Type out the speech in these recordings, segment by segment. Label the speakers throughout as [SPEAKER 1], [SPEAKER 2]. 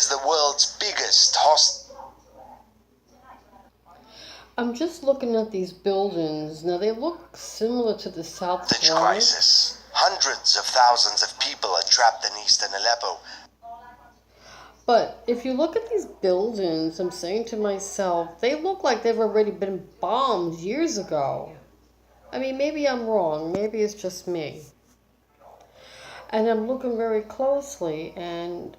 [SPEAKER 1] is the world's biggest hostage
[SPEAKER 2] I'm just looking at these buildings. Now, they look similar to the South Bronx.
[SPEAKER 1] crisis. Hundreds of thousands of people are trapped in eastern Aleppo.
[SPEAKER 2] But if you look at these buildings, I'm saying to myself, they look like they've already been bombed years ago. I mean, maybe I'm wrong. Maybe it's just me. And I'm looking very closely, and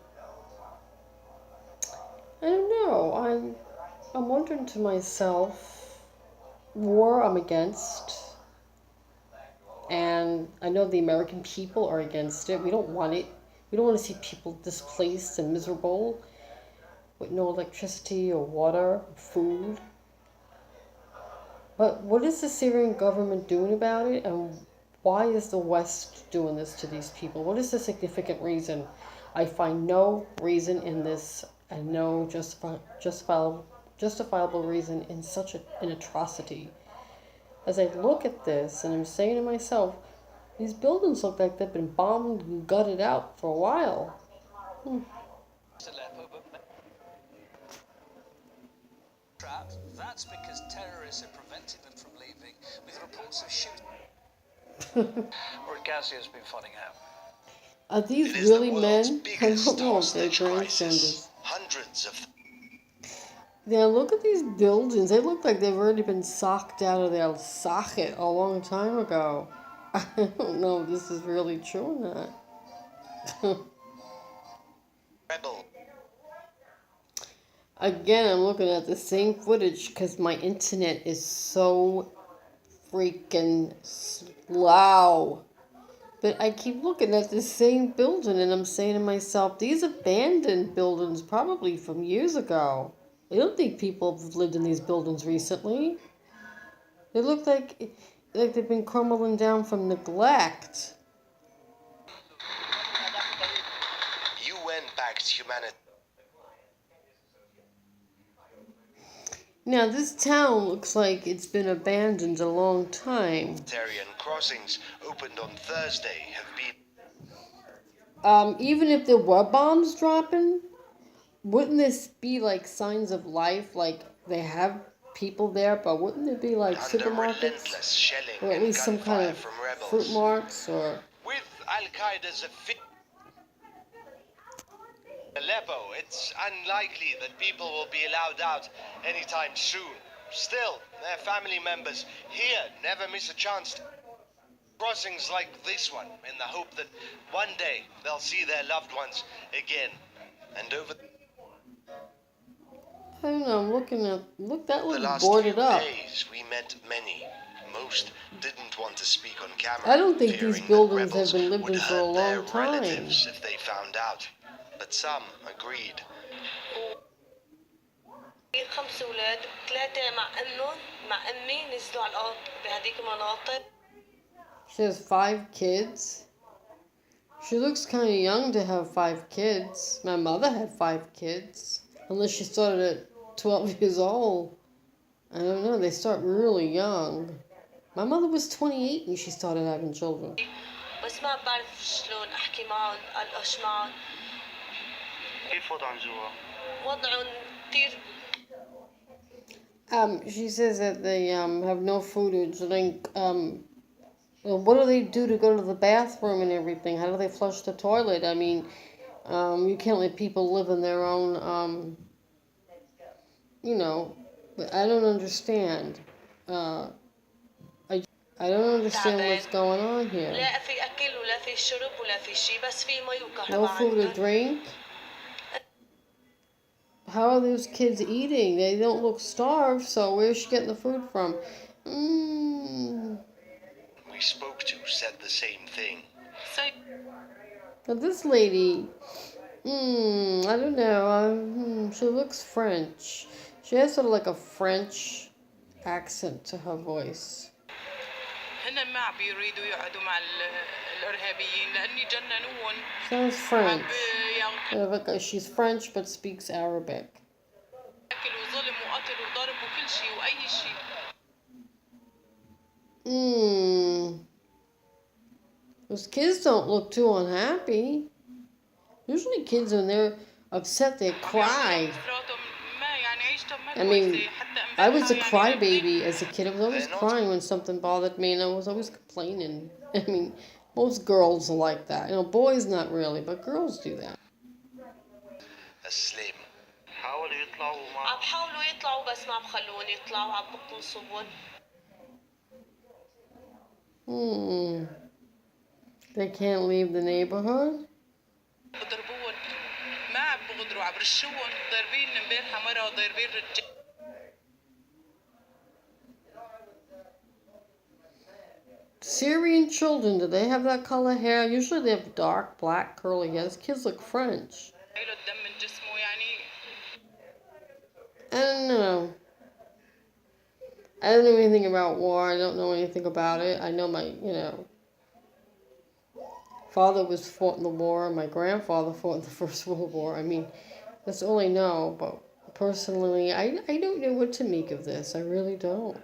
[SPEAKER 2] I don't know. I'm wondering to myself, war I'm against, and I know the American people are against it. We don't want it. We don't want to see people displaced and miserable with no electricity or water or food. But what is the Syrian government doing about it, and why is the West doing this to these people? What is the significant reason? I find no reason in this, and no justifiable reason in such an atrocity. As I look at this, and I'm saying to myself, these buildings look like they've been bombed and gutted out for a while.
[SPEAKER 3] That's because terrorists are preventing them from leaving, with reports of shooting. Or Ghazi has been finding out.
[SPEAKER 2] Are these really men? I don't know if they're transgenders.
[SPEAKER 1] Hundreds of
[SPEAKER 2] Yeah, look at these buildings. They look like they've already been socked out of their socket a long time ago. I don't know if this is really true or not.
[SPEAKER 1] rebel.
[SPEAKER 2] Again, I'm looking at the same footage because my internet is so freaking slow. But I keep looking at the same building, and I'm saying to myself, these abandoned buildings probably from years ago. I don't think people have lived in these buildings recently. They look like they've been crumbling down from neglect.
[SPEAKER 1] UN-backed humanity.
[SPEAKER 2] Now, this town looks like it's been abandoned a long time.
[SPEAKER 1] Humanitarian crossings opened on Thursday have been.
[SPEAKER 2] Even if there were bombs dropping, wouldn't this be like signs of life? Like they have people there, but wouldn't there be like supermarkets? Or at least some kind of fruit marks or...
[SPEAKER 1] With Al-Qaeda's Aleppo, it's unlikely that people will be allowed out anytime soon. Still, their family members here never miss a chance to crossings like this one, in the hope that one day they'll see their loved ones again. And over
[SPEAKER 2] I don't know, I'm looking at... Look, that
[SPEAKER 1] the
[SPEAKER 2] looks
[SPEAKER 1] last
[SPEAKER 2] boarded
[SPEAKER 1] few
[SPEAKER 2] up.
[SPEAKER 1] days, we met many. Most didn't want to speak on camera.
[SPEAKER 2] I don't think these
[SPEAKER 1] fearing that
[SPEAKER 2] buildings have
[SPEAKER 1] rebels
[SPEAKER 2] been lived
[SPEAKER 1] would
[SPEAKER 2] in for a
[SPEAKER 1] hurt their
[SPEAKER 2] long time.
[SPEAKER 1] relatives if they found out. But some agreed.
[SPEAKER 4] خمس أولاد ثلاثة مع أمهم مع أمي نزلوا على بهديك المناطق.
[SPEAKER 2] She has 5 kids. She looks kind of young to have 5 kids. My mother had 5 kids. Unless she started at 12 years old. I don't know, they start really young. My mother was 28 when she started having children.
[SPEAKER 4] بس ما بعرف شلون أحكي معهم ألقش معهم.
[SPEAKER 1] كيف وضعهم جوا؟
[SPEAKER 4] وضعهم كتير.
[SPEAKER 2] She says that they have no food or drink. Well, what do they do to go to the bathroom and everything? How do they flush the toilet? I mean, you can't let people live in their own, you know, I don't understand. I don't understand what's going on here.
[SPEAKER 4] لا في أكل ولا في شرب ولا في شيء بس في مي وكهرباء.
[SPEAKER 2] No food or drink? How are those kids eating? They don't look starved, so where's she getting the food from?
[SPEAKER 1] We spoke to said the same thing.
[SPEAKER 4] So
[SPEAKER 2] Now this lady, I don't know, she looks French. She has sort of like a French accent to her voice.
[SPEAKER 5] هن ما بيريدوا يقعدوا مع الإرهابيين لأني جننوهم.
[SPEAKER 2] Sounds French. She's French but speaks Arabic.
[SPEAKER 5] أكل وظلم وقتل وضرب وكل شيء وأي شيء.
[SPEAKER 2] Those kids don't look too unhappy. Usually kids when they're upset they cry.
[SPEAKER 5] طفلاتهم ما يعني عيشتهم ما
[SPEAKER 2] I mean,
[SPEAKER 5] كويسة حتى
[SPEAKER 2] I was a
[SPEAKER 5] امبارحة يعني
[SPEAKER 2] crybaby as a kid. I was always
[SPEAKER 1] They're not-
[SPEAKER 2] crying when something bothered me, and I was always complaining. I mean, most girls are like that. You know, boys not really, but girls do that.
[SPEAKER 1] Asleep.
[SPEAKER 3] حاولوا يطلعوا
[SPEAKER 4] عم بحاولوا يطلعوا بس ما عم بخلون يطلعوا، عم بقنصبون.
[SPEAKER 2] They can't leave the neighborhood?
[SPEAKER 5] بضربوهم، ما عم بغدروا، عم برشوهم، ضاربين امبارحة مرة وضاربين رجال.
[SPEAKER 2] Syrian children, do they have that color hair? Usually they have dark, black, curly hair. These kids look French.
[SPEAKER 5] له الدم من جسمه يعني.
[SPEAKER 2] I don't know. I don't know anything about war. I don't know anything about it. I know father was fought in the war. My grandfather fought in the First World War. I mean, that's all I know. But personally, I don't know what to make of this. I really don't.